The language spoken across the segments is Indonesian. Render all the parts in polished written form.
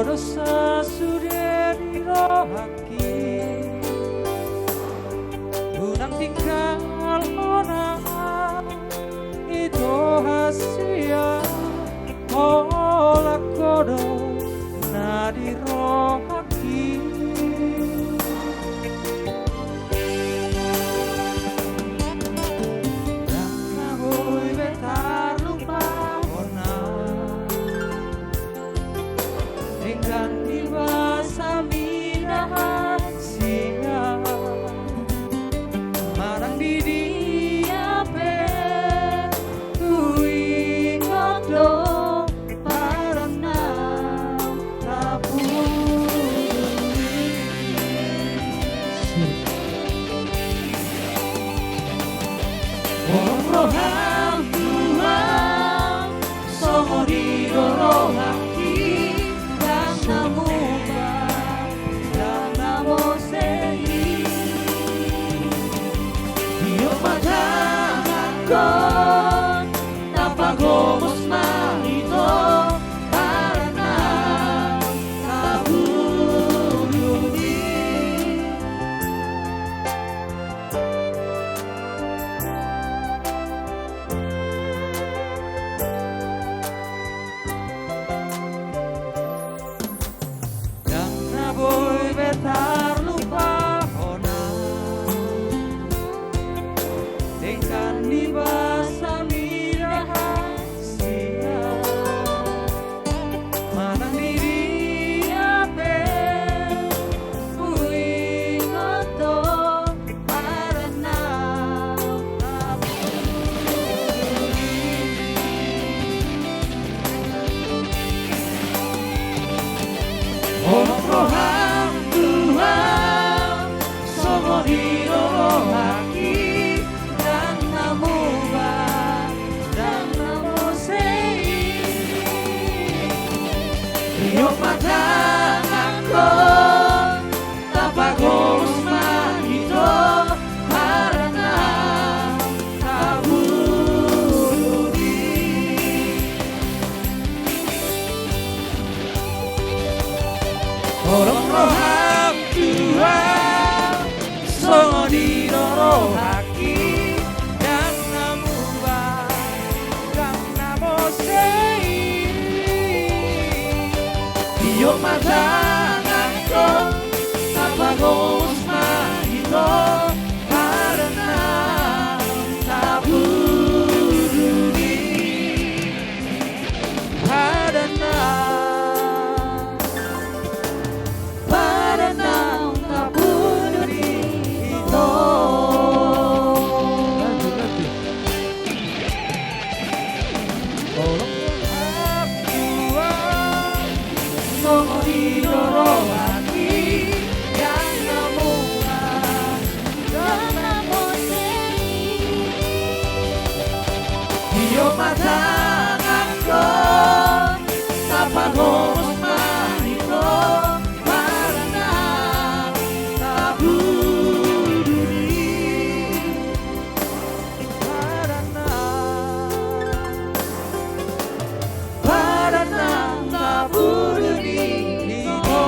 Dosa sudah dirohaki, unang tingkal orang itu hasia olah kodo na dirohaki. Dan naboy betar lupa ona dengan dibasa minahan singa marang di dia pe kui kodo parana tapuri orang roham Tuhan somori roham con tapagomos mahito para na nahuluni. Dan naboy betar lupa ona dengan dibasa mirahan sia manang diri ape kui koto parana orang roham Tuhan somori rohaki Rio padanako tapagos mahito parana tabuluni. Orang roham Tuhan songo rohaki dan namuba dan namosei Yo matanganko tapagos mahito parana tabuluni parana tabuluni ito. Matanganko tapagos mahito parana tabuluni parana tabuluni ito.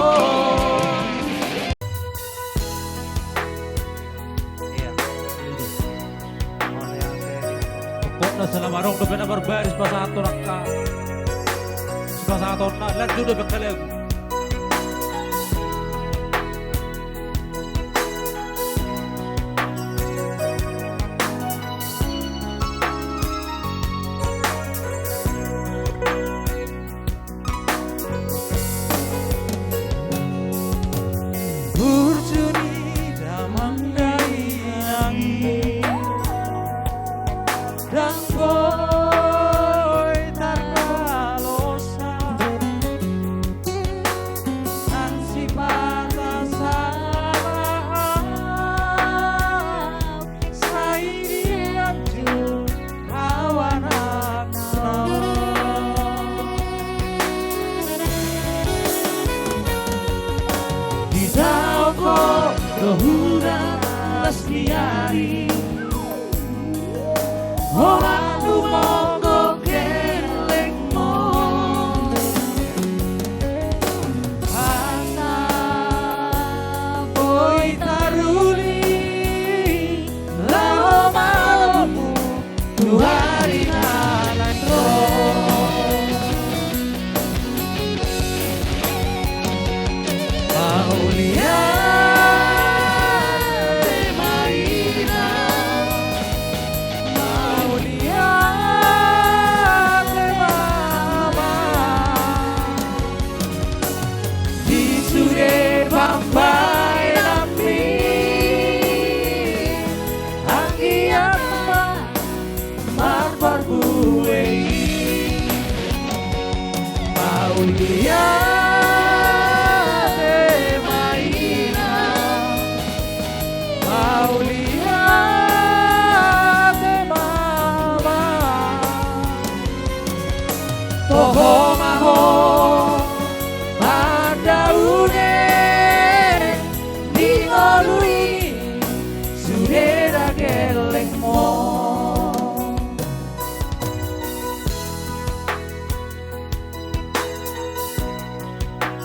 Salam arong do benar berbaris pas satu rakka. Pas satu na lanjut do bekalem. Burjuni damanggai angin dan boy tarkalosa diari orang lumongo kelengmo asa boy taruli lao malamu tuhari nalandro Aulia de Marina Aulia de Mama di sure bambai napi ang iyang marbarbuei Aulia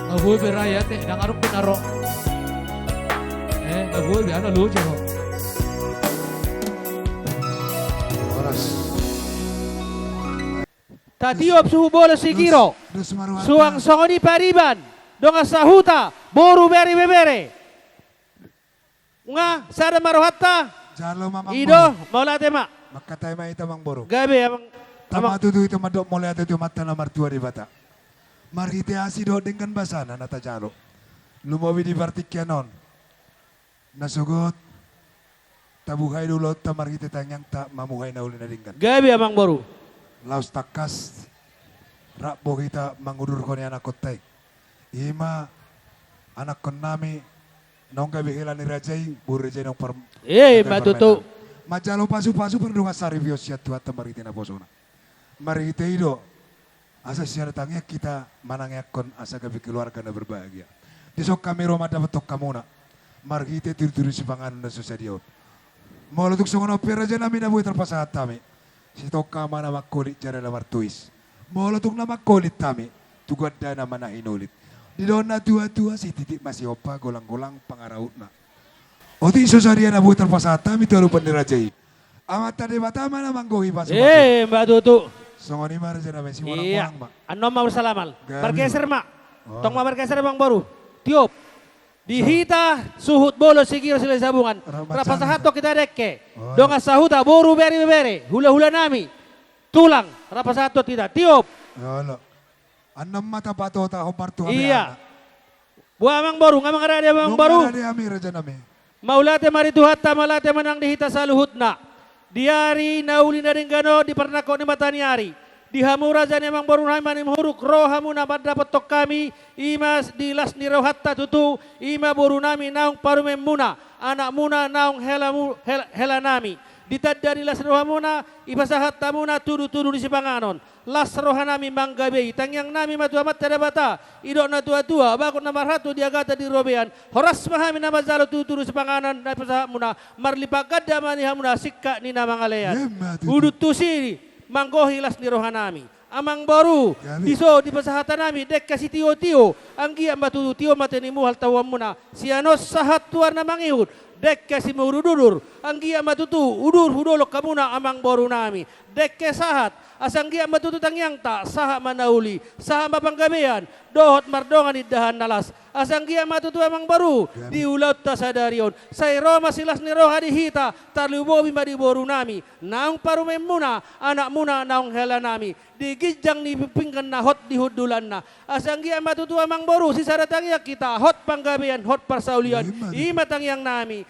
Ngabuhi beraya teh, nangarap pinaro. Ngabuhi biar lucu. Oras. Tatiop suhu bola sigiro. Suang songoni pariban. Donga sahuta. Boru beri bebere. Nga sada marohatta. Jalo mamang Ido maulate mak. Makatay ma ita mang boro. Gabe amang. Tama tutu itu madok mulai ada itu mata nomor 2 di bata. Marite asido dengan basana nata jalo. Lumawi di vertikyanon. Nasugot. Tabuhay dulu tamarite tanyang tak mamuhay na uli na ringgan. Gabe amang boru. Laos takas. Rakbo kita mangudur ko ni anak kotay. Ima anak kon nami nong kabihila ni Rajay burejay nong Matutu. Majalo pasu-pasu perdunga sarivyo siya tuwa tamarite na posona. Marite ido. Asa siya datangnya kita manangyakon asa gabi keluarga na berbahagia. Disok kami Roma dapat tok kamuna. Margite tiru-tiru si panganon na susadiot. Molutuk songon opera aja nami na buhay terpasahat tami. Si tok kama na makulit jara na martuis. Molutuk na makulit tami. Tugad na naman na inulit. Di doon na tua-tua si titik masih opa golang-golang pangaraut na. Oti susadia na buhay terpasahat tami tuwa lupan ni Rajai. Amat tadi batama na manggohi pasu-pasu. Mbak Tutu. Songon ima aja na si Iya. walang-walang mak. Ano mau salamal. Gabi. Bergeser mak. Oh. Tong ma bergeser bang baru. Tiop. Dihita suhut bolo sigiro sila sabungan. Rapasahato kita dekke. Oh. Donga sahuta boru beri bebere. Hula-hula nami. Tulang. Rapasahato tidak. Tiop. Yolo. Anam mata pato ta hopar tu Iya. Buah amang baru. Ngamang ada amang baru. Ada amir aja nami. Maulate marituhatta malate manang dihita saluhutna. Diari nauli na rin gano di pernako ni mataniari. Di hamura jan emang baru manim huruk roh hamuna dapat tok kami imas dilas ni rohatta tutu ima baru nami naung parume muna anak muna naung hela nami. Ditadari las roh hamuna ipasahat tamuna tudu-tudu di sipanganon. Las rohanami manggabei tangyang nami matuamat tadabata idok na tua-tua bakot na marhatu diagata di robean horas mahami na mazalo tuturu sepanganan na pasahat muna marlipagad damani hamuna sikka ni na mangalean udut tusi manggohi las ni rohanami amang baru diso di pasahatan nami dek kasi tio-tio anggi ambatutu tio mateni muhal tawam muna sianos sahat tuar na mangihud dek kasi maurudur anggi ambatutu udur hudolok kamuna amang baru nami dek sahat asanggi matututang yang tak saha manauli saha mapanggabean dohot mardongan idahan nalas asanggi matutu amang baru di ulat tasadarion say Roma silas ni roha dihita tarlubobi madi boru nami naung parume muna anak muna naung hela nami digijang ni pipingkan na hot di hudulan na asanggi matutu amang baru si saratang ya kita hot panggabean hot parsaulian imatang yang nami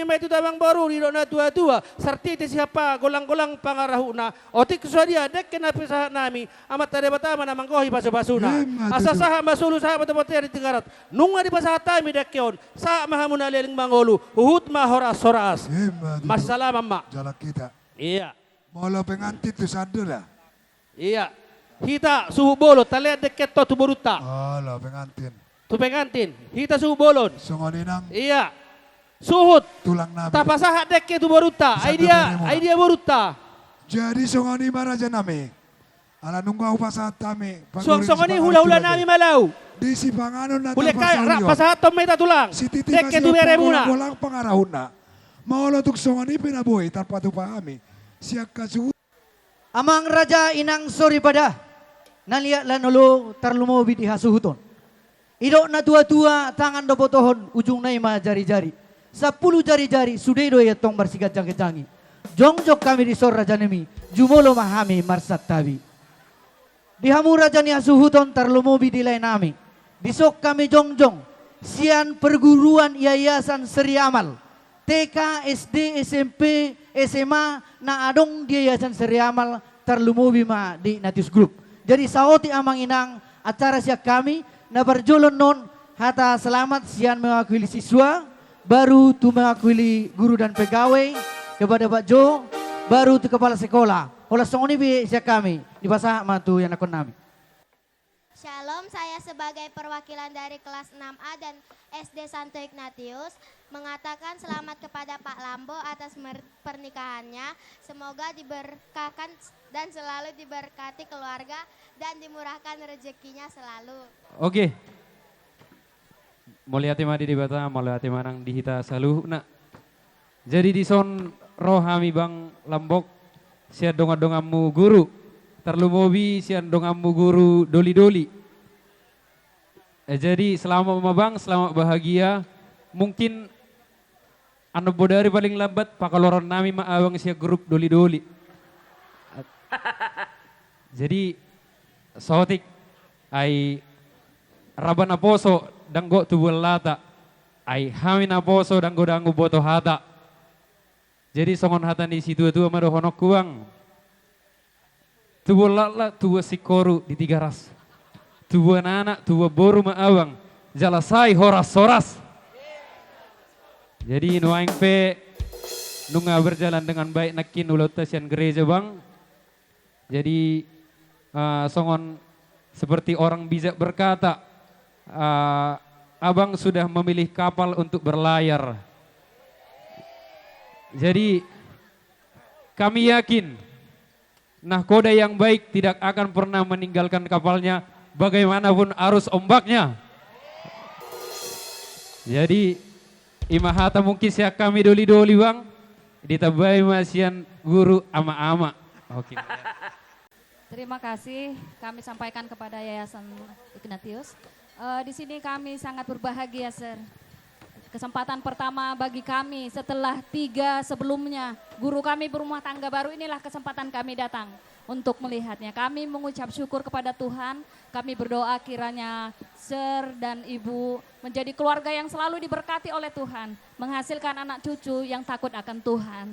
may tutamang baru di na tua-tua sartiti siapa golang-golang pangarahu na otik dia dek kenapisahan nami amat tadi batama na mangkohi baso-basuna asa saha masulu saha bata-bata di tinggarat nunga di pasahat tami dek yon saha mahamuna leling mangolu uhut mahoras-horas masalamam mak Jalak kita. iya Molo pengantin tu sadu lah. iya hita suhu bolo taliat dek keto tu boruta Oh lo pengantin. tu pengantin hita suhu bolon Songoninang iya Suhut. tulang nami. Tapasaha dek itu boruta. Satu Idea beremu. idea boruta. Jadi songoni maraja nami. Ala nunggu au pasahat tami. Songoni hula-hula nami malau. Di si panganon na Boleh kaya tapasalion. pasaha tom meta tulang. Si titi Dek itu beremuna. bolang pangarahuna. Maulo tuk songoni pinaboy tanpa tu pahami. Siak kasu. Amang raja inang sori pada nalia lanolo tarlumobi di hasuhuton. Idok na tua-tua tangan do potohon ujung naima jari-jari. 10 jari-jari sudedo ya tong bersigat jangi-jangi. Jongjok kami di sor raja nemi jumolo mahami marsat tabi. Di hamu raja ni hasuhuton tarlumobi di lain nami. Disok kami jongjong sian perguruan yayasan Seri Amal. TK, SD, SMP, SMA na adong di yayasan Seri Amal tarlumobi ma di Natius Group. Jadi saoti amang inang acara siak kami na berjolon non hata selamat sian mewakili siswa, baru tu mewakili guru dan pegawai kepada Pak Jo, baru tu kepala sekolah. Olah songoni bi siak kami di bahasa matu yang akon nami. Shalom, saya sebagai perwakilan dari kelas 6A dan SD Santo Ignatius mengatakan selamat kepada Pak Lambo atas pernikahannya. Semoga diberkahkan dan selalu diberkati keluarga dan dimurahkan rezekinya selalu. Oke. Mulia madi di bata, mulia manang dihita saluh nak. Jadi di son rohami bang Lambok sian donga-dongamu guru. Terlumobi sian dongamu guru doli-doli. Jadi selamat bang, selamat bahagia. Mungkin anu bodari paling lambat pakaloron nami maawang sia grup doli-doli. Jadi sotik ay rabana poso danggo tubul lata ay hamina poso danggo boto hata. Jadi songon hata di situ tu amado honok kuang. Tubul lala tua sikoru di 3 ras. Tua anak tua boru maawang jalasai horas-horas. Jadi nuaing pe nunga berjalan dengan baik nakin ulau tasian gereja bang. Jadi songon seperti orang bijak berkata, abang sudah memilih kapal untuk berlayar. Jadi kami yakin nahkoda yang baik tidak akan pernah meninggalkan kapalnya bagaimanapun arus ombaknya. Jadi imahata mungkin siak kami doli-doli bang, ditabai masian guru ama-ama. Oke. Terima kasih kami sampaikan kepada Yayasan Ignatius. Di sini kami sangat berbahagia, Sir. Kesempatan pertama bagi kami setelah 3 sebelumnya. Guru kami berumah tangga baru, inilah kesempatan kami datang untuk melihatnya. Kami mengucap syukur kepada Tuhan. Kami berdoa kiranya Sir dan Ibu menjadi keluarga yang selalu diberkati oleh Tuhan. Menghasilkan anak cucu yang takut akan Tuhan.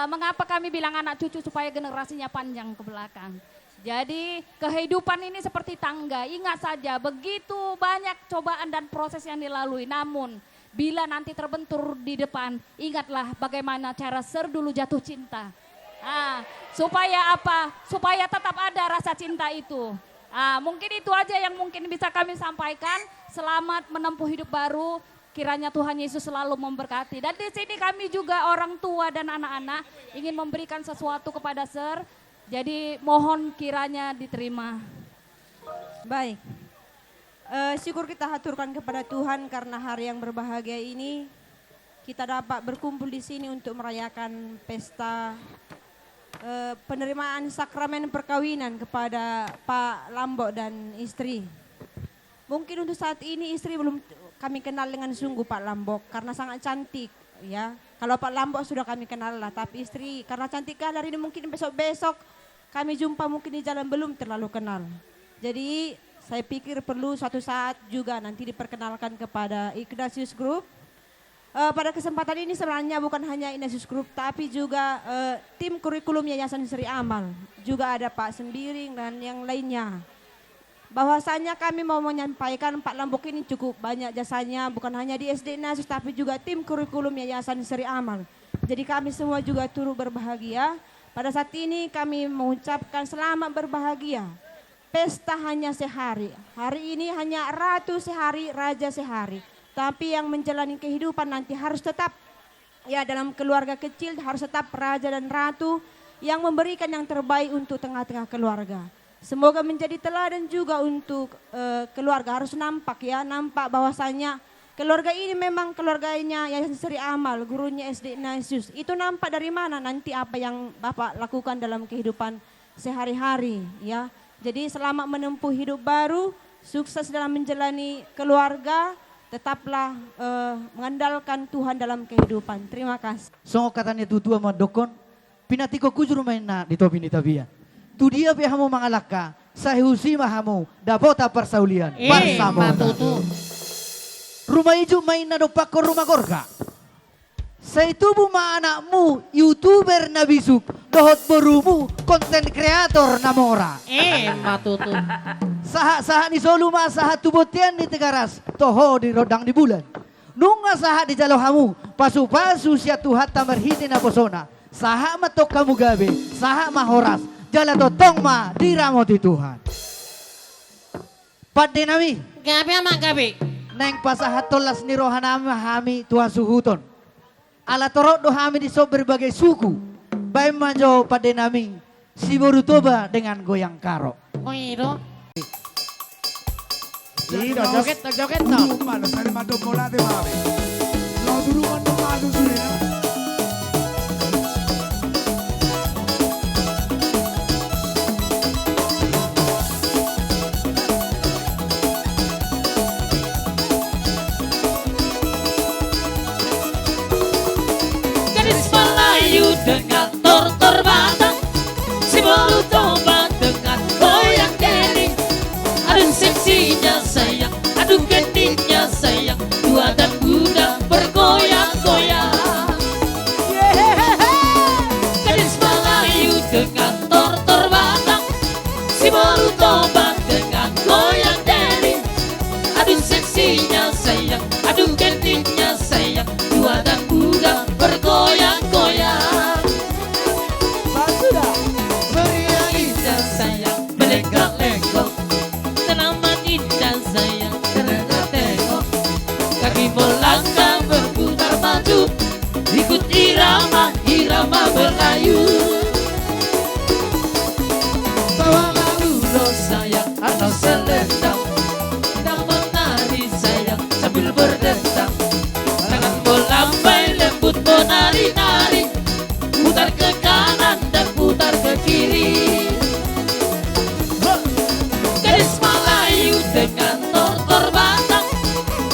Mengapa kami bilang anak cucu supaya generasinya panjang ke belakang. Jadi kehidupan ini seperti tangga, ingat saja begitu banyak cobaan dan proses yang dilalui. Namun bila nanti terbentur di depan, ingatlah bagaimana cara Sir dulu jatuh cinta. Supaya apa? Supaya tetap ada rasa cinta itu. Mungkin itu aja yang mungkin bisa kami sampaikan. Selamat menempuh hidup baru. Kiranya Tuhan Yesus selalu memberkati. Dan di sini kami juga orang tua dan anak-anak ingin memberikan sesuatu kepada Sir. Jadi mohon kiranya diterima. Baik, syukur kita haturkan kepada Tuhan karena hari yang berbahagia ini kita dapat berkumpul di sini untuk merayakan pesta penerimaan sakramen perkawinan kepada Pak Lambok dan istri. Mungkin untuk saat ini istri belum kami kenal dengan sungguh Pak Lambok karena sangat cantik ya. Kalau Pak Lambok sudah kami kenal lah, tapi istri karena cantik kan hari ini mungkin besok-besok kami jumpa mungkin di jalan belum terlalu kenal. Jadi saya pikir perlu suatu saat juga nanti diperkenalkan kepada Ignatius Group. Pada kesempatan ini sebenarnya bukan hanya Ignatius Group tapi juga tim kurikulum Yayasan Seri Amal. Juga ada Pak Sembiring dan yang lainnya. Bahwasanya kami mau menyampaikan Pak Lambok ini cukup banyak jasanya bukan hanya di SD Ignatius tapi juga tim kurikulum Yayasan Seri Amal. Jadi kami semua juga turut berbahagia. Pada saat ini kami mengucapkan selamat berbahagia. Pesta hanya sehari. Hari ini hanya ratu sehari, raja sehari. Tapi yang menjalani kehidupan nanti harus tetap ya dalam keluarga kecil harus tetap raja dan ratu yang memberikan yang terbaik untuk tengah-tengah keluarga. Semoga menjadi teladan juga untuk keluarga, harus nampak bahwasanya keluarga ini memang keluarganya Yayasan Sri Amal, gurunya SD Ignatius. Itu nampak dari mana nanti apa yang Bapak lakukan dalam kehidupan sehari-hari ya. Jadi selama menempuh hidup baru, sukses dalam menjalani keluarga, tetaplah mengandalkan Tuhan dalam kehidupan. Terima kasih. Songo katanya tutua madokon, pinatiko kujur main na di topi ni tabian. Tu dia pihamu mangalaka, sahusi mahamu, dapota persaulian. Bersama rumah ijo main na do pakor rumah gorga. Sa itubu ma anakmu, YouTuber na bisuk, dohot berumu, konten kreator na mora. Matutu. Saha ni soluma saha tubotian di Tegaras, toho di rodang di bulan. Nunga saha di jalohamu, pasu-pasu siya tuhat tamarhiti na posona. Saha matok kamu gabe, saha mahoras, jala totong ma diramo ti Tuhan. Padde nami, Gabi ama gabi. neng pasahat tolas ni rohanami hami Tuhan suhuton. Ala torok do hami di so berbagai suku. Baik manjo padde nami, si borutoba dengan goyang karo. Koiro. Jadi Joget no. Rumah sari mado molate mame. Lo rumah no mado sudah. Gadis Melayu dengan tortor batang, si bolu toba dengan goyang dering. Aduh seksinya sayang, aduh gendingnya sayang, tua dan muda bergoyang-goyang. Gadis Melayu dengan tortor batang, si bolu toba dengan goyang dering. Aduh seksinya sayang, aduh gendingnya sayang, tua dan muda bergoyang-goyang. Meriah indah sayang, melenggak-lenggok, tanaman indah sayang, terengah-tengok. Kaki melangkah berputar maju, ikut irama Melayu. Bawa lalu sayang atau selendang, dan menari sayang sambil berdendang. Tangan melambai lembut menari-nari, putar ke kanan dan putar ke kiri. Gadis Melayu dengan tortor batang,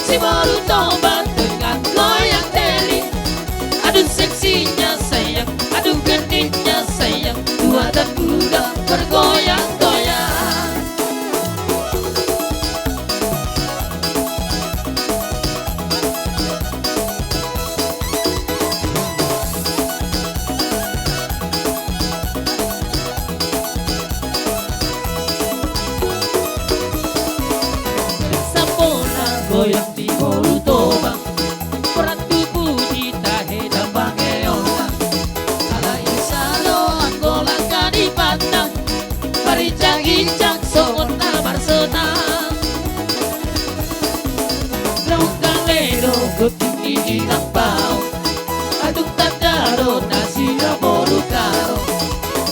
si baru tobat dengan goyang teli. Aduh seksinya sayang, aduh gendingnya sayang, tua dan muda bergoyang-goyang. Sampona goyang di bolu toba, berat tubuh di tahe dan bangeona. Ala insalo Angola kadi pandang, parincang-incang songon tamar senang. Lauk galero goting di jinang bau, aduk tadaro nasi raboru karo.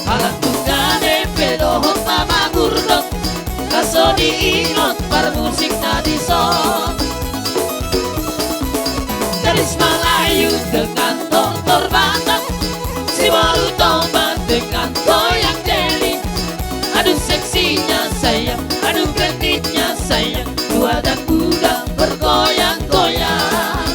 Alang tungane pedohot mama gurdot, kaso diingot par musik nadi son. Gadis Melayu dengan tortor batang, si baru tobat dengan goyang deli. Aduh seksinya sayang, aduh gendingnya sayang, tua dan muda bergoyang-goyang.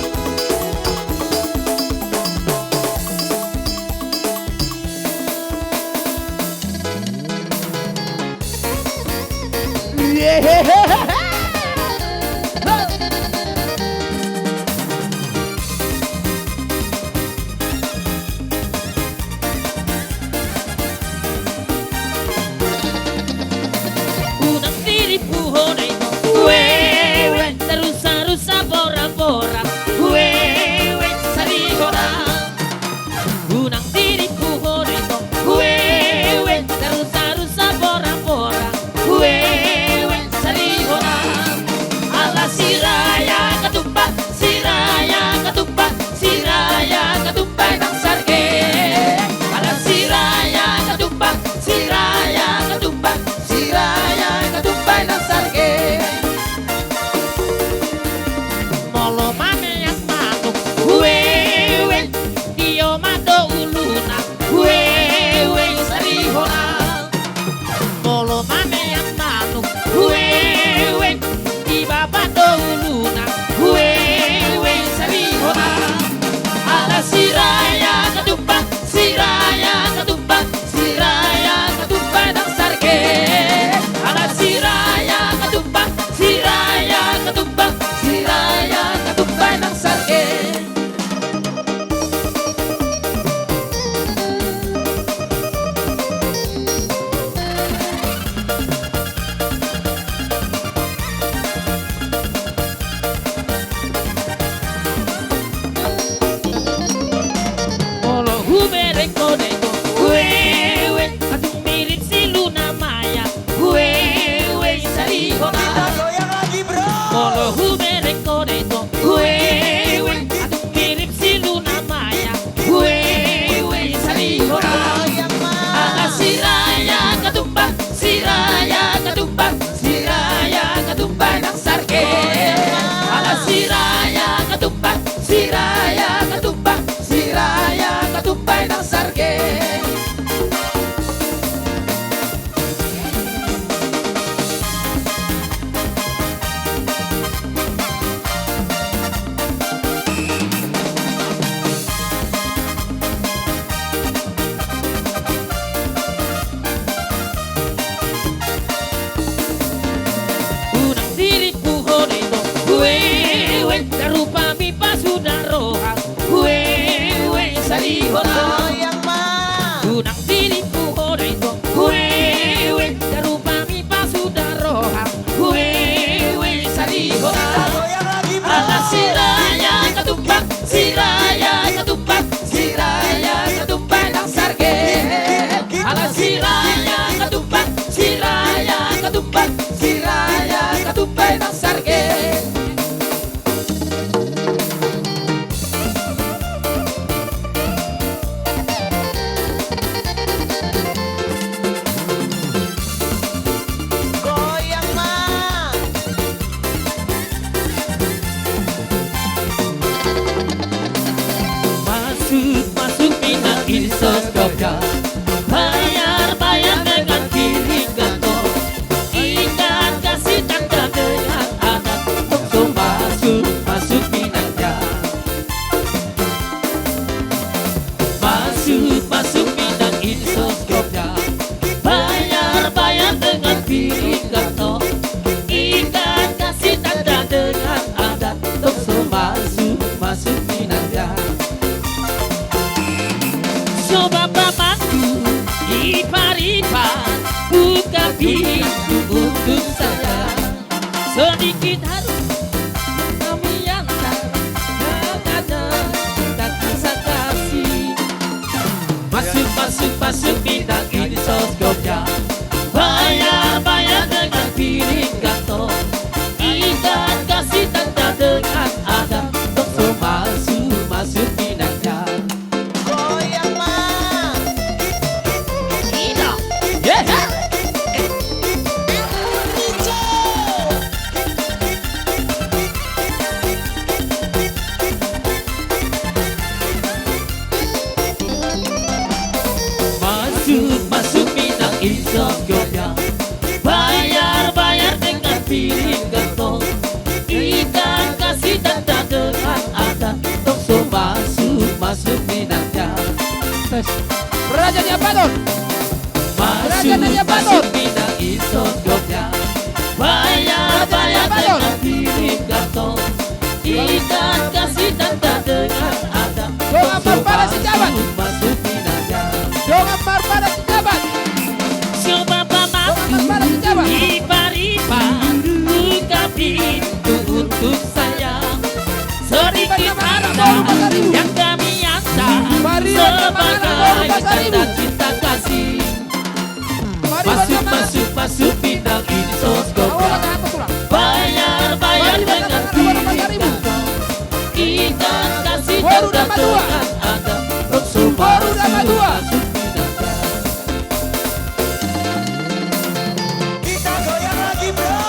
Unang diripu honay mo, wewe, tarusa-rusa bora-bora, wewe, sarihona. Unang diripu honay mo, wewe, tarusa-rusa bora-bora, wewe, sarihona. Ipar-ipar buka pintu untuk saya. Sedikit harus kami antar, yang ada kita bisa kasih. Masuk, masuk, masuk bintang ini soskopnya. Bayar dengan piring gantong. Ikan kasih tanda dengan ada. Tokso masuk, masuk bintangnya. Goyang mah. Ino. Yeah. Masuk, masuk bintang insomnia. Bayar dengan piring gantong. Ikan kasih tanda dengan ada. Tokso masuk, masuk bintangnya. Rajanya Badon. Masuk, masuk bintang insomnia. Bayar dengan piring gantong. Ikan kasih tanda dengan ada. Doa pada sejabat. Masuk bintangnya. Doa pada sejabat. Coba Pada sejabat. Ipar-ipar buka pintu untuk saya. Sedikit harta yang kami antar sebagai tanda cinta kasih. Masuk, masuk, masuk bintang ini soskopnya. Bayar dengan piring gantong. Ikan kasih tanda dengan ada. Tokso masuk, masuk bintangnya. Kita goyang lagi bro.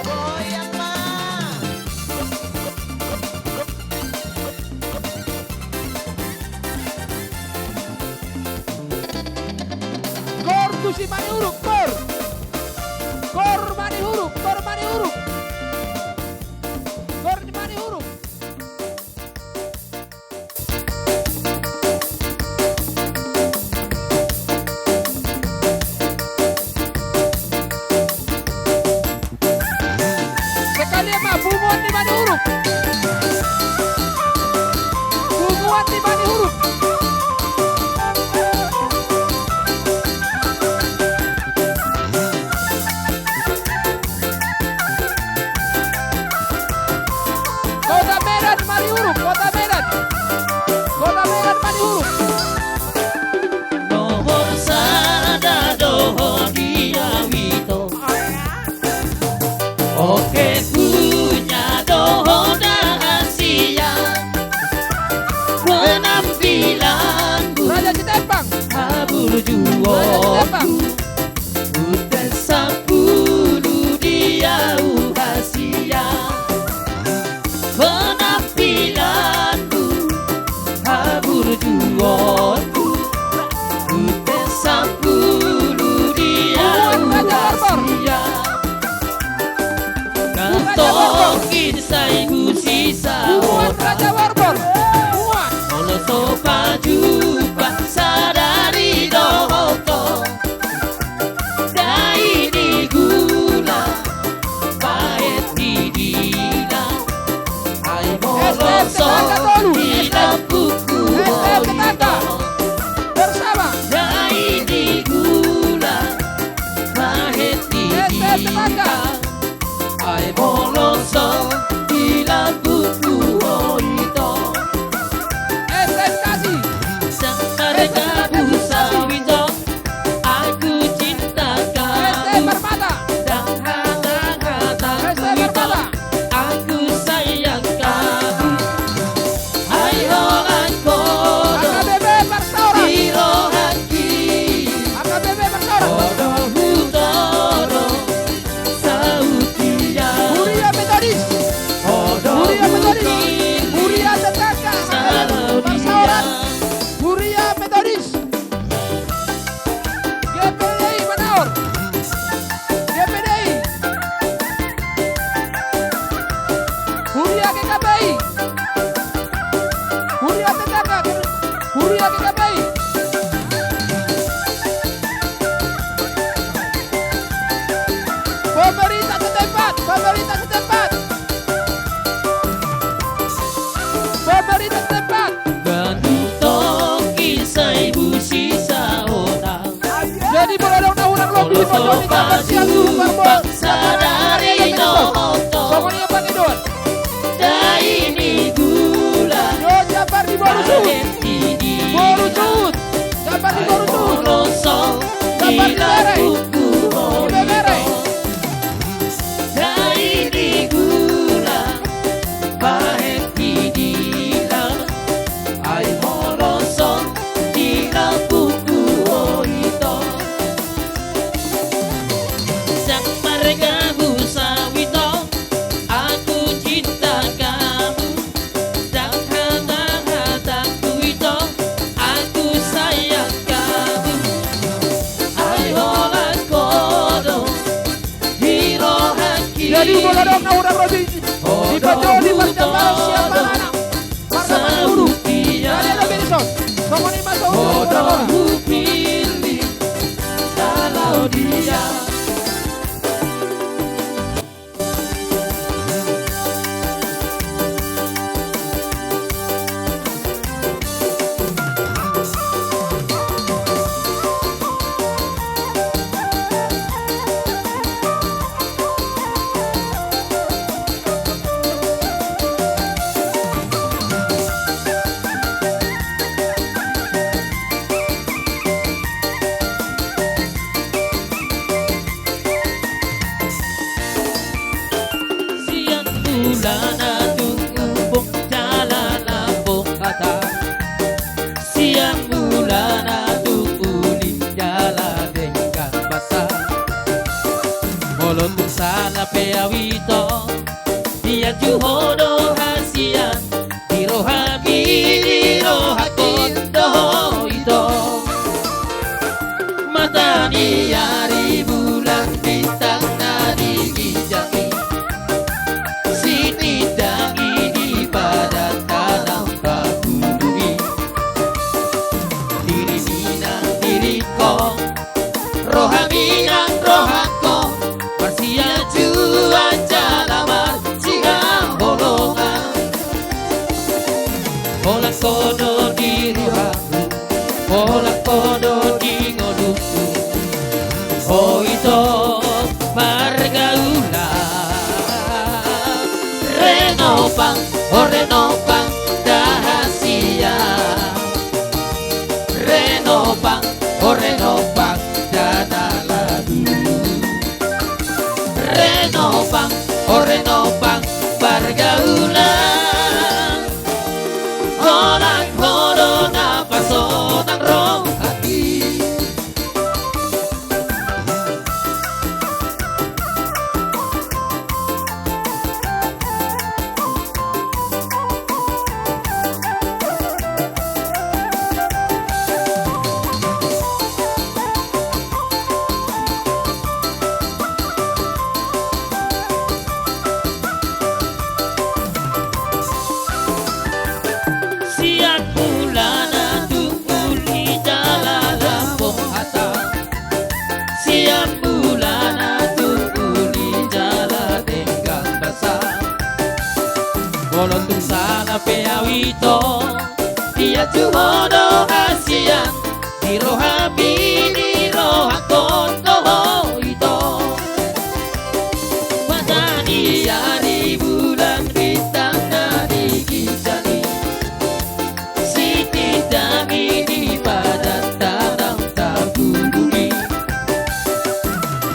Goyang mah. Kor tusi mani huruf, kor. Kor mani huruf, kor mani huruf. Kor mani huruf. Sekalian mah bunguan di mani huruf. Bunguan di mani huruf. Kota Medan mani huruf, Kota Medan. Kota Medan mani huruf. Nomor sada doho dia wito. Oke punya doho rahasia. Penampilanku Raja Citepang. habur Raja Citepang. juoku. Udah 10 dia rahasia. Penampilanku habur juoku. Udah 10 dia rahasia. Kantongin saibu sisa Bunguan Raja Warbor. Bunguan. Kalau sopa jumpa sadari dohoko. Dai di gula Paet di dina. Ai moloso di lampuku Tetangga. Bersama. Dai di gula Paet di dina. Ai moloso di lampuku itu. SM Kasih. Sang mereka busa wito. Aku cinta SM kamu. Permata. Dan hata-hataku SM itu. Permata. Aku sayang kamu. Hai orang kodo AKBB Persaura. di rohaki. AKBB Persaura. Kodo hutoro sautia. Huria Metodis. Kodo Huria Metodis. hutin Huria Tetangga. Persaura. Huria Metodis. GPDI Manaur. GPDI. Huria GKPI. Huria Tetangga. Huria GKPI. Pemerintah setempat. Pemerintah setempat. Pemerintah setempat. Gantung baju bangsa dari Noto Daini gula Bahenti dina Moloso Dina buku Oito Daini gula Bahenti dina Ai moloso Dina buku Oito Sang marga busawito Aku cinta kamu Dan hata-hataku itu Aku sayang kamu Ayo lakodo Hiro haki Jadi bola dong na urang Robi. Di Pajo di Pasjabal siapa anak? Marga Manuru. Jadi ada Benson. Somoni masuk urang. Bodohku pilih Kalau dia Siang bulan tunggu jalan lambung kata Siang bulan tunggu jalan dengan basah Molotong sana peawito Dia juhodo hasian Dirohaki dirohakon doho ito Mata niari bulan bintang nadi gijami Sini dangi di pada tanam kabului Diri minang diriko Roha minang rohako Marsia cuaca lamar Siang holongan Holak kodo di rohaku Holak kodo di ngoduku Oh itu marga ulang Renopang, oh renopang dahasia Renopang, oh renopang dana lagu Renopang, oh renopang pergaulan Orang hodo napas orang roh hati Siang bulan tunggu di jalan lambung hata Siang bulan tunggu di jalan dengan basah Molotong sana peawito Dia juhodo hasian Dirohami dirohakon doho ito Mata dia di bulan bintang nadi gijani Siti dangi di badan tanam tabuli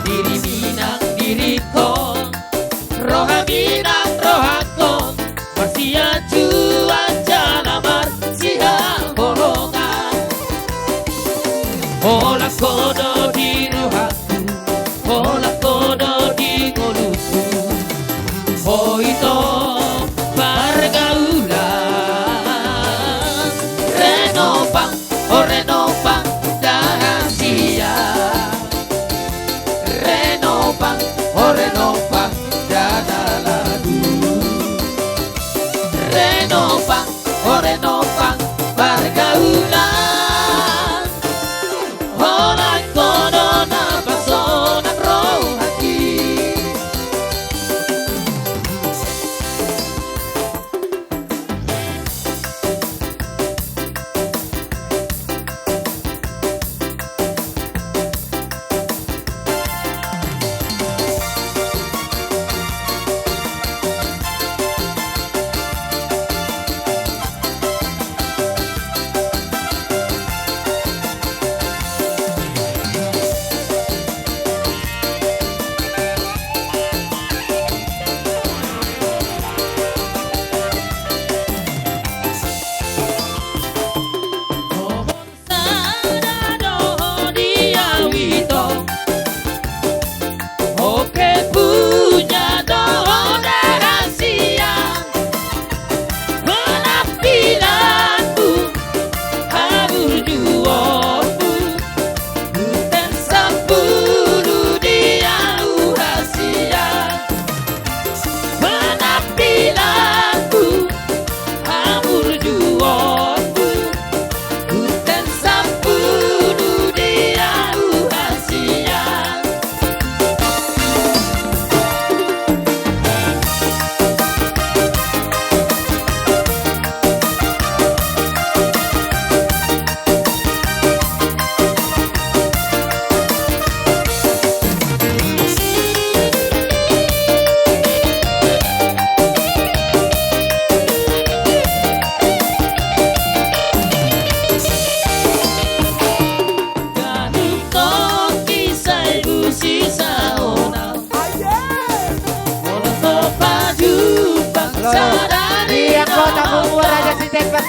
Diri minang diriko Roha minang rohako Marsia cuaca lamar Siang holongan Holak kodo di roha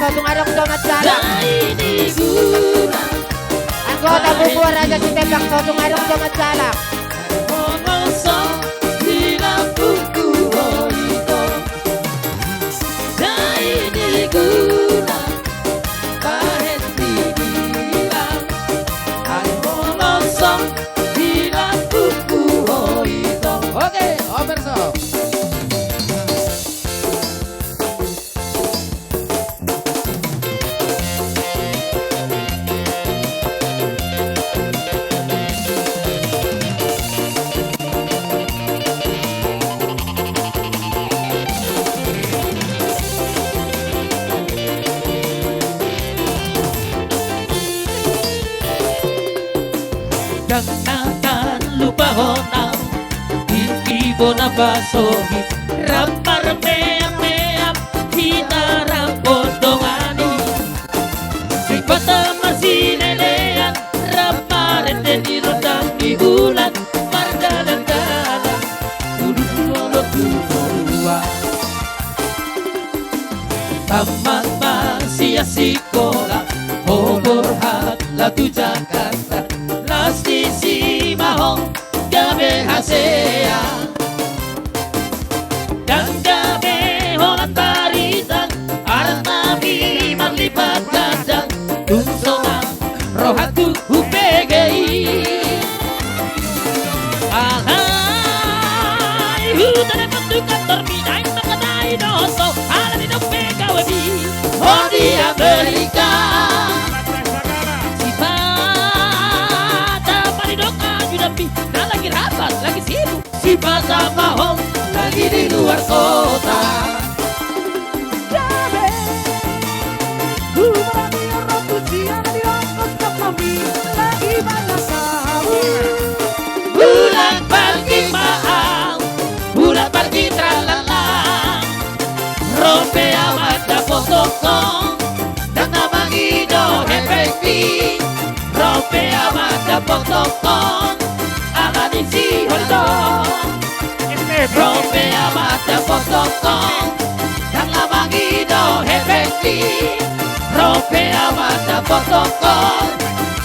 Sotung Arong Dongat Jalan. Daini guna Anggota Bubur Raja Sitembak Sotung Arong Dongat Jalan. Monoso Dina buku hoito Daini guna Baheti bilang Ang monoso Dina buku hoito. Oke, Omerso. Jangan lupa honang Inki bona basogi Rampar meam Kita rampodongani Sipata masih lelean Rampar ente rodang di bulan Mardalan-dalan Dulu-dulu dua Taman masih sekolah Oborhat latu Jakarta Lasti si mahong gabe hasea Dan gabe holan baritan Arat nabi marlipat gadang Tunsonang rohatu upegei Alay hutane bentukan terminai Mengenai doso Ala di dopega webi Oh di Amerika Nah lagi rapat, lagi sibuk Si Bata Mahong lagi di luar kota Jabe Humarani orang tujian di ongkos ke kami Lagi banyak sahur Bulan pergi mahal Bulan pergi tralalang Rompe amat dapot tokong Dan nama gido efektif Rompe amat dapot tokong si holdong Rompe amata potokong Dan lamang ino efektif Rompe amata potokong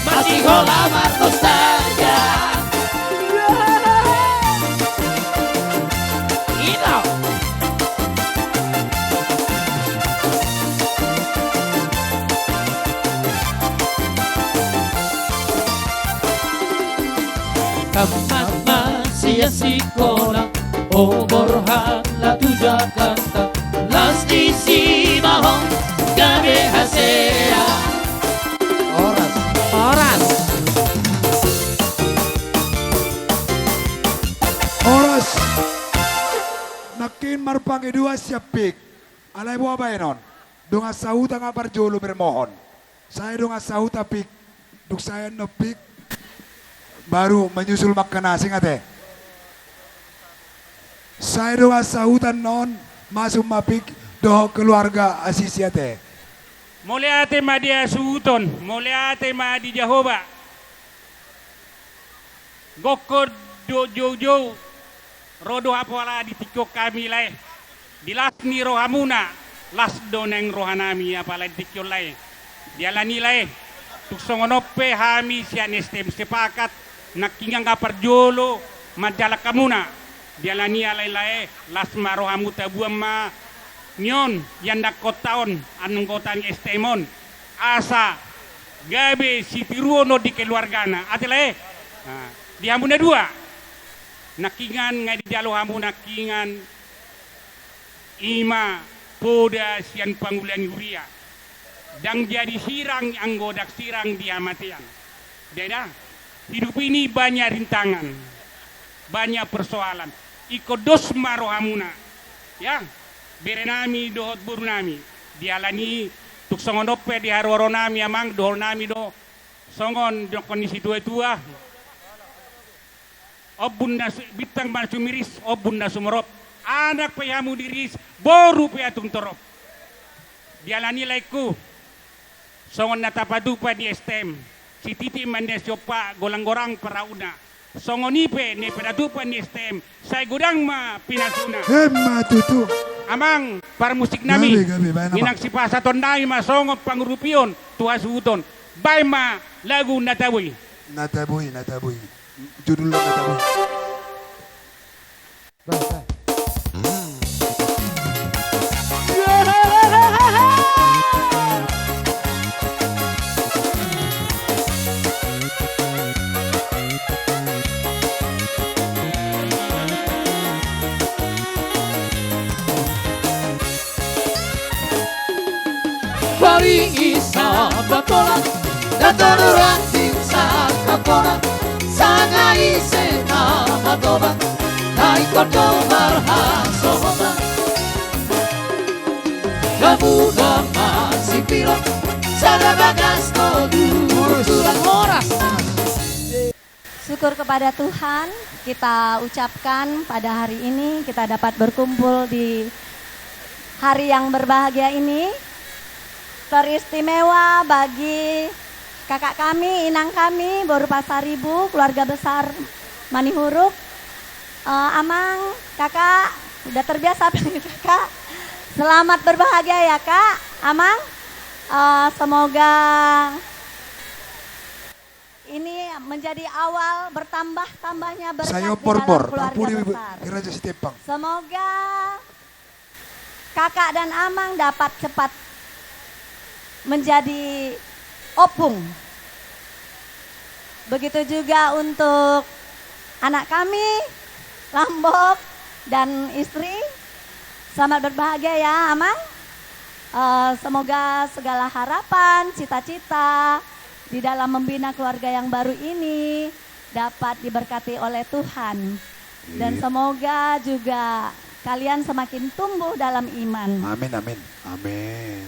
Masih holamar nostalgia Ino Kamat masih sekolah Oborhan latu Jakarta Lasti si mahong gabe hasea Oras Oras. Nakin marpangi dua siapik. Alay buah bainon. Dunga sauta nga parjolo bermohon. Saya dunga sauta pik. Duk saya nepik. Baru menyusul makan nasi ngate. Saya doa sautan non masuk mapik doh keluarga asisi ate. Mulai ate madia suuton, mulai ate madi Jehovah. Gokor jo rodo apala di tikok kami lai. Dilasni rohamuna, las doneng rohanami apala di tikok lai. Dialani lai. Tuksongonope hami sian estem sepakat. Nakingang kaparjolo madala kamuna dialani alai las marohamu tabuam ma nyon yanda kotaon anong kotan estemon asa gabe si tiruono di keluargana atile di hamuna dua nakingan ngadi jalo hamu nakingan ima poda sian pangulan yuria dang jadi sirang anggodak sirang diamatian deda. Hidup ini banyak rintangan, banyak persoalan. Iko dos marohamuna, ya. Berenami dohot burunami, dialani tuk songonope di haroronami amang dohol nami do songon do kondisi tua. Obunda bitang masumiris, obunda sumerop. Anak payamu diris, boru payatung torop. Dialani laiku, songon natapadupa di STM. Si titi mande siopa golang-gorang parauna. Songonipe ne pedatupa ni STM. Saya gudang ma pinasuna. Hemma tutu. amang para musik nami. Gabi, bayan nama. Inang si pasa tondai masongop pangurupion tua suhuton. Bay ma lagu nataboy. Nataboy. Judul Nataboy. Hari isa batola Datoran sa kapona Sana isena matoba Nai kordo marhasoba Gamuda masih pilot Sada bagas no durulan horas. Syukur kepada Tuhan, kita ucapkan pada hari ini kita dapat berkumpul di hari yang berbahagia ini. Teristimewa bagi kakak kami, inang kami, Boru Pasaribu, keluarga besar Manihuruk. Amang, kakak, udah terbiasa panggil kakak. Selamat berbahagia ya kak, Amang. Semoga ini menjadi awal bertambah-tambahnya berkat Saya di dalam porpor, keluarga Papuri besar. Kiraja Sitepang. Semoga kakak dan Amang dapat cepat menjadi opung. Begitu juga untuk anak kami, Lambok dan istri. Selamat berbahagia ya Amang. Semoga segala harapan, cita-cita di dalam membina keluarga yang baru ini dapat diberkati oleh Tuhan. Dan semoga juga kalian semakin tumbuh dalam iman. Amin.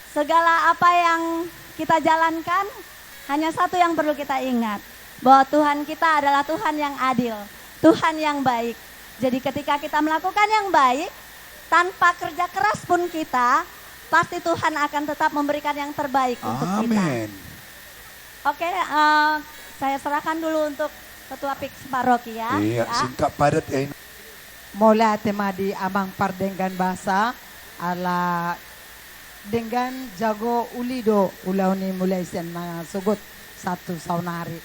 Segala apa yang kita jalankan, hanya satu yang perlu kita ingat. Bahwa Tuhan kita adalah Tuhan yang adil, Tuhan yang baik. Jadi ketika kita melakukan yang baik, tanpa kerja keras pun kita, pasti Tuhan akan tetap memberikan yang terbaik untuk kita. Amin. Oke, saya serahkan dulu untuk Ketua Pix Paroki ya. Iya, singkat padat ya ini. Mola tema di Amang Pardenggan Bahasa ala dengan jago ulido ulau ni mulai sen na sugut satu saunari.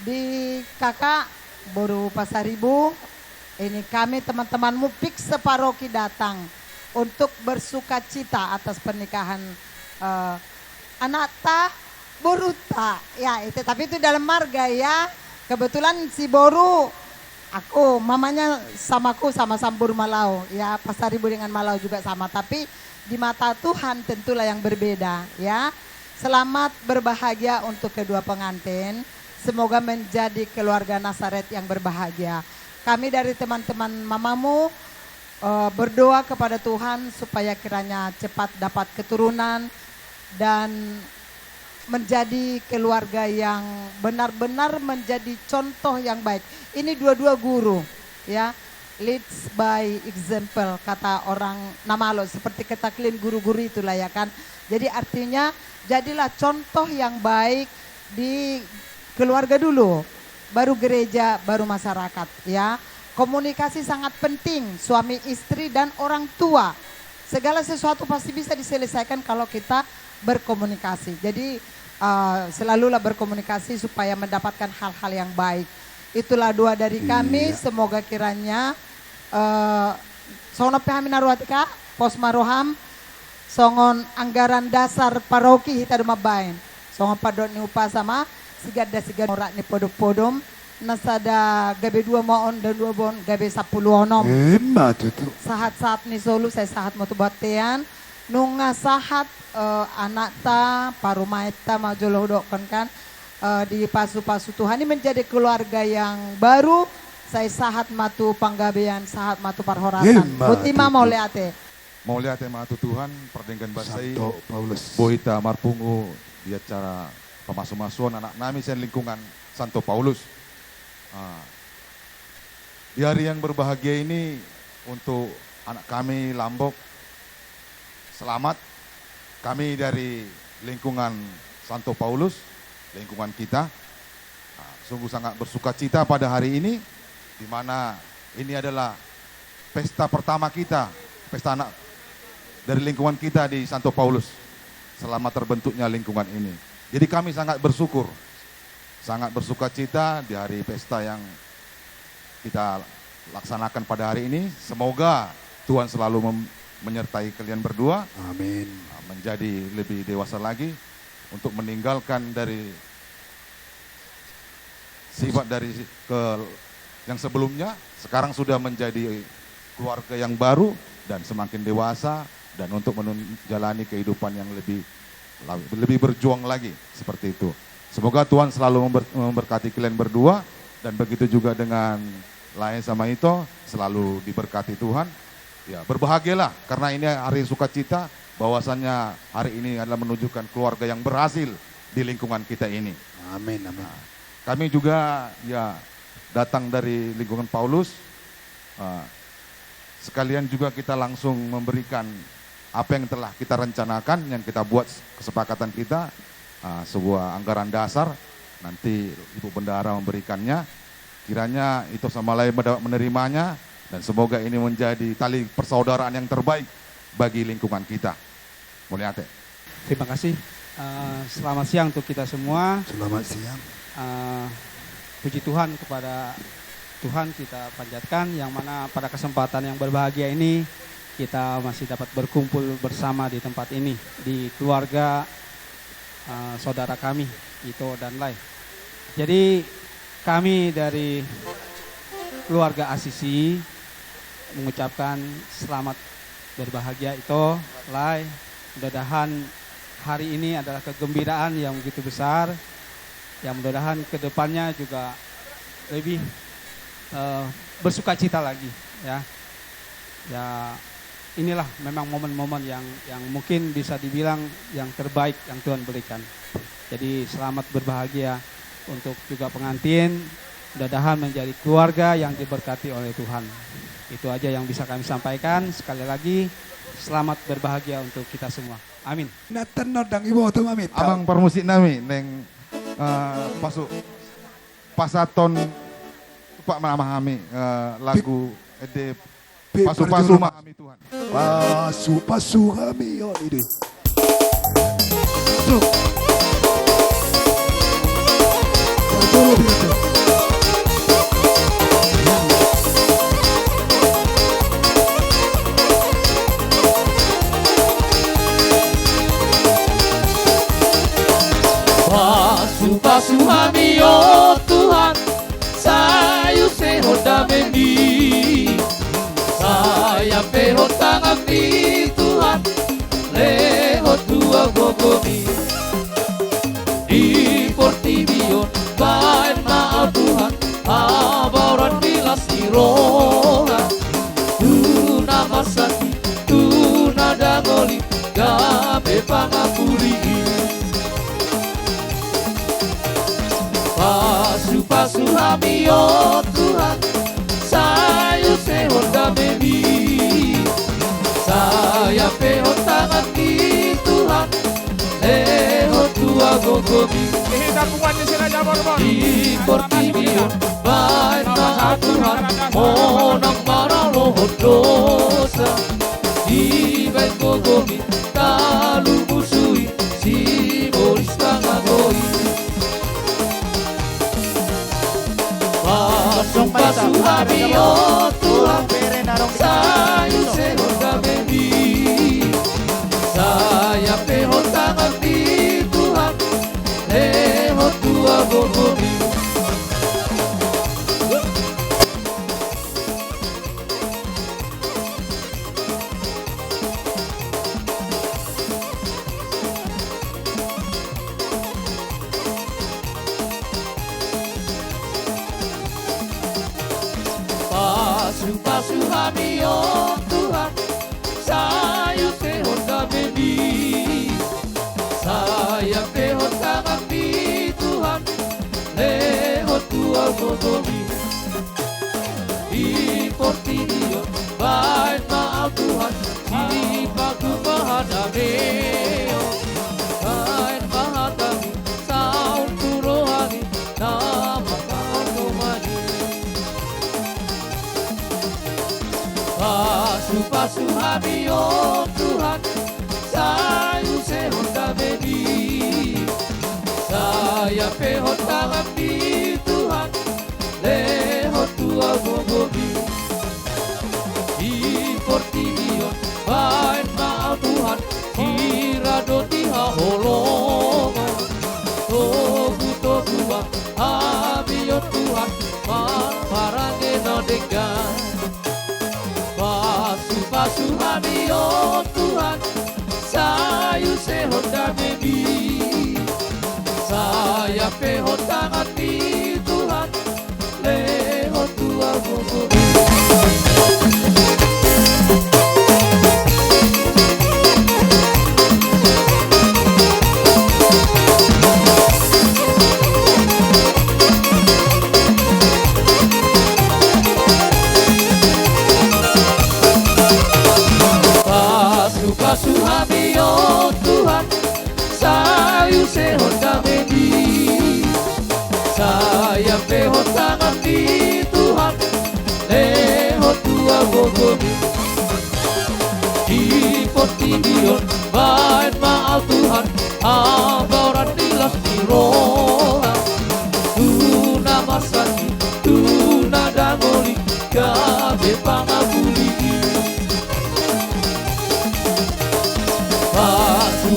Di kakak Boru Pasaribu, ini kami teman-temanmu Pix Paroki datang untuk bersuka cita atas pernikahan anak ta Boruta. Ya itu, tapi itu dalam marga ya. Kebetulan si Boru, aku mamanya samaku sama Sambur Malau. Ya Pasaribu dengan Malau juga sama. Tapi di mata Tuhan tentulah yang berbeda ya. Selamat berbahagia untuk kedua pengantin. Semoga menjadi keluarga Nasaret yang berbahagia. Kami dari teman-teman mamamu berdoa kepada Tuhan supaya kiranya cepat dapat keturunan dan menjadi keluarga yang benar-benar menjadi contoh yang baik. Ini dua-dua guru ya, leads by example kata orang Namalo, seperti kata klien guru-guru itulah ya kan. Jadi artinya jadilah contoh yang baik di keluarga dulu, baru gereja, baru masyarakat ya. Komunikasi sangat penting, suami istri dan orang tua. Segala sesuatu pasti bisa diselesaikan kalau kita berkomunikasi. Jadi selalulah berkomunikasi supaya mendapatkan hal-hal yang baik. Itulah doa dari kami, semoga kiranya songon pehaminaruatika, posmaroham, songon anggaran dasar paroki hita dumabain. Songon padon ni upasama, sigada ora ni podom-podom, nasada gabe 2 maon dan 2 bon gabe 10 onom. Sahat-sahat ni solu saya sahat motubatean. Nunga sahat anak ta parumaita majolo kan di pasu-pasu Tuhan ini menjadi keluarga yang baru. Saya sahat matu panggabean, sahat matu parhoratan. Butima mau liate matu Tuhan Pardenggan Basai Paulus Bohita Marpungu di acara pemasu-masuan anak nami sen lingkungan Santo Paulus. Di hari yang berbahagia ini untuk anak kami Lambok, selamat. Kami dari lingkungan Santo Paulus, lingkungan kita, sungguh sangat bersuka cita pada hari ini, di mana ini adalah pesta pertama kita, pesta anak dari lingkungan kita di Santo Paulus selama terbentuknya lingkungan ini. Jadi kami sangat bersyukur, sangat bersuka cita di hari pesta yang kita laksanakan pada hari ini. Semoga Tuhan selalu menyertai kalian berdua. Amin. Menjadi lebih dewasa lagi untuk meninggalkan dari sifat dari yang sebelumnya. Sekarang sudah menjadi keluarga yang baru dan semakin dewasa, dan untuk menjalani kehidupan yang lebih berjuang lagi seperti itu. Semoga Tuhan selalu memberkati kalian berdua, dan begitu juga dengan Lain sama Ito selalu diberkati Tuhan. Ya, berbahagialah karena ini hari sukacita, bahwasannya hari ini adalah menunjukkan keluarga yang berhasil di lingkungan kita ini. Amin, amin. Nah, kami juga ya datang dari lingkungan Paulus. Sekalian juga kita langsung memberikan apa yang telah kita rencanakan, yang kita buat kesepakatan kita, sebuah anggaran dasar. Nanti Ibu Bendahara memberikannya. Kiranya itu sama lain menerimanya, dan semoga ini menjadi tali persaudaraan yang terbaik bagi lingkungan kita. Mulyate. Terima kasih. Selamat siang untuk kita semua. Selamat siang. Puji Tuhan, kepada Tuhan kita panjatkan, yang mana pada kesempatan yang berbahagia ini kita masih dapat berkumpul bersama di tempat ini, di keluarga saudara kami Ito dan Lai. Jadi kami dari keluarga Asisi mengucapkan selamat berbahagia Ito, Lai. Mudah-mudahan hari ini adalah kegembiraan yang begitu besar, yang mudah-mudahan kedepannya juga lebih bersukacita lagi, ya. Ya, inilah memang momen-momen yang mungkin bisa dibilang yang terbaik yang Tuhan berikan. Jadi selamat berbahagia untuk juga pengantin, mudah-mudahan menjadi keluarga yang diberkati oleh Tuhan. Itu aja yang bisa kami sampaikan. Sekali lagi, selamat berbahagia untuk kita semua. Amin. Natan nodang ibu tu mamit. Abang permusik nami neng masuk pasaton Pak memahami lagu ede pasu-pasu memahami Tuhan. Pasu-pasu kami yo ide. Pasu-pasu kami oh Tuhan, sayu seho dameni, saya peho tangan di Tuhan, leho tua gogomi, di Portivion, baik maaf Tuhan, abaran bilas iroha, tuna masaki, tuna dangoli, gabe pangapuri. Pasu-pasu kami oh Tuhan, sayu seho dameni, saya peho tangan di Tuhan, leho tua gogomi, di Portivion, baik maaf Tuhan, monang marah loho dosa, di baik gogomi, talu musui, si boris tangagoi. Pasu-pasu kami oh Tuhan, sayu seho dameni, saya peho tangan di Tuhan, leho tua gogomi. Pasu-pasu kami oh Tuhan, sayu seho dameni, saya peho tangan di Tuhan, leho tua gogomi, di Portivion, baik maaf Tuhan, di paku mahadameo, baik mahadami, saun turohani, nama pakomani. Pasu-pasu basuh kami oh Tuhan, sayu sehon dameni. Saya pehon tangan di Tuhan, lehot tua bogobi. Di portinion, baik maaf Tuhan, kira doti haholongan. Togu togu abiyo Tuhan, parane no degan. Basuh kami oh Tuhan, sayu sehon dameni. Saya pehon tangan di Tuhan, lehot tua bogobi. Basuh kami oh Tuhan, sayu sehon dameni. Saya pehon tangan di Tuhan, lehot tua bogobi. Di portinion, baik maaf Tuhan, aboran dilas di roha. Tuna masaki, tuna dangoli, kabe pangabuli.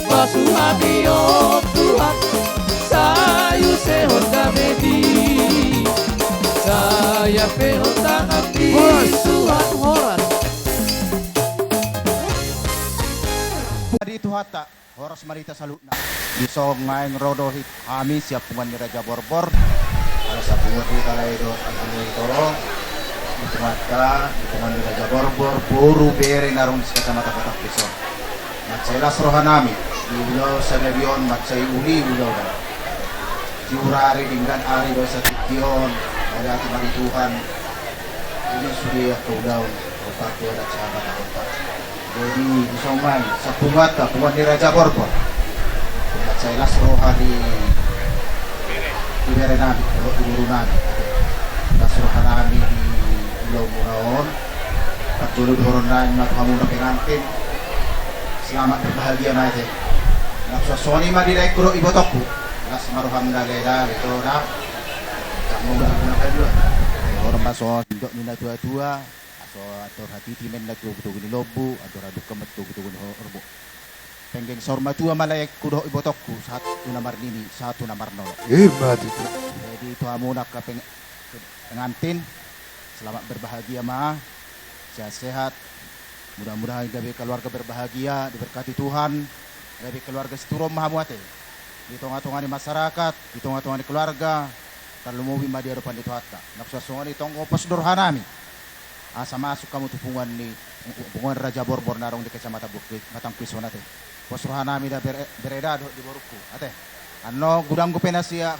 Basuh kami oh Tuhan, sayu sehon dameni. Saya pehon tangan di Tuhan horas. Di Tuhata, horas marita salutna. Di songai rodohit kami siap puman Raja Borbor. Kalau sa puman kita laido ang ito. Di Tuhata, di puman Raja Borbor, puro bere narong sa kacamata Batak Quezon. Matsailas rohanami, di ulo sa Nebion, matsay uli ulo na. Diurari dinggan ari do sa Tikyon, ada ati marituhan. Ini sudah daw, otak ko at sa otak. Jadi isomay sa pungata, puman ni Raja Borbor. Matsailas rohani di bere nami, uro nami. Las rohanami di ulo munaon. Patulog horon na yung matuhamuna pengantin. Selamat berbahagia naite. Napsosoni ma dilek kuro ibotokku. Las maruham dalela itu na. Kamu berguna kedua. Orang paso ndok mina dua-dua. Aso atur hati timen na tugu ni lobu, atur aduk kemet tugu ni orbo. Penggeng sorma tua malek kuro ibotokku satu nomor nini, satu nomor nol. Hebat itu. Jadi itu amuna ke pengantin. Selamat berbahagia ma. Sehat-sehat. Mudah-mudahan gabi keluarga berbahagia, diberkati Tuhan. Gabi keluarga seturom mahamuate. Di tengah-tengah di masyarakat, di tengah-tengah di keluarga. Terlumuwi ma di hadapan itu hatta. Naksuasungan itong opas dorhanami. Asa masuk kamu tupungan ni pungan Raja Borbor narong di kecamatan Bukit, Batang Quezon ate. Pos rohanami da bereda di boruku. Ate. Ano gudang ko penasya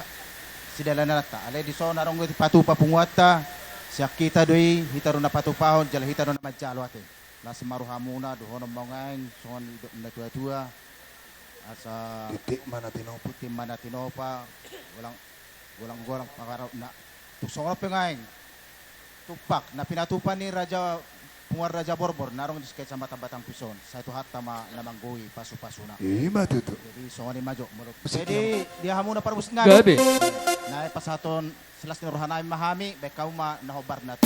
si dalanata. Ale di so narong di patupa punguata. Siya kita doi hitaro na patupahon, jala hitaro na majalo ate. Las maruhamuna dohon mongain son na tua-tua asa titik mana tinopa walang pangarap na tusong pengain tupak na pinatupan ni Pungar Raja Borbor narong di kecamatan Batang Quezon sa itu hatta namanggoy pasu-pasuna. Ima tutu. Jadi songani majo menurut. Jadi dia hamuna parubus nga. Gabi. Na pasaton silas ni rohanay mahami bekaw ma nahobar na.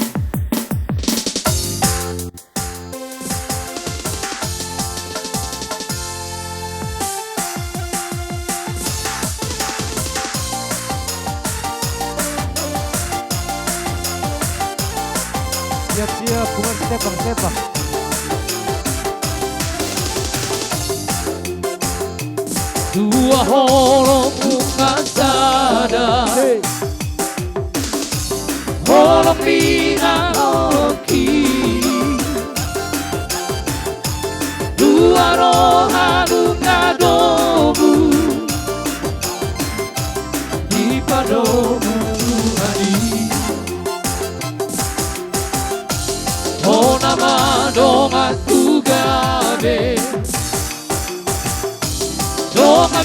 Siap-siap, bukan stepang. Dua holong bunga sada, holong pinang oki, dua roha bunga dobu, di padomu hari. Oh nama dongan tu gabe, dongan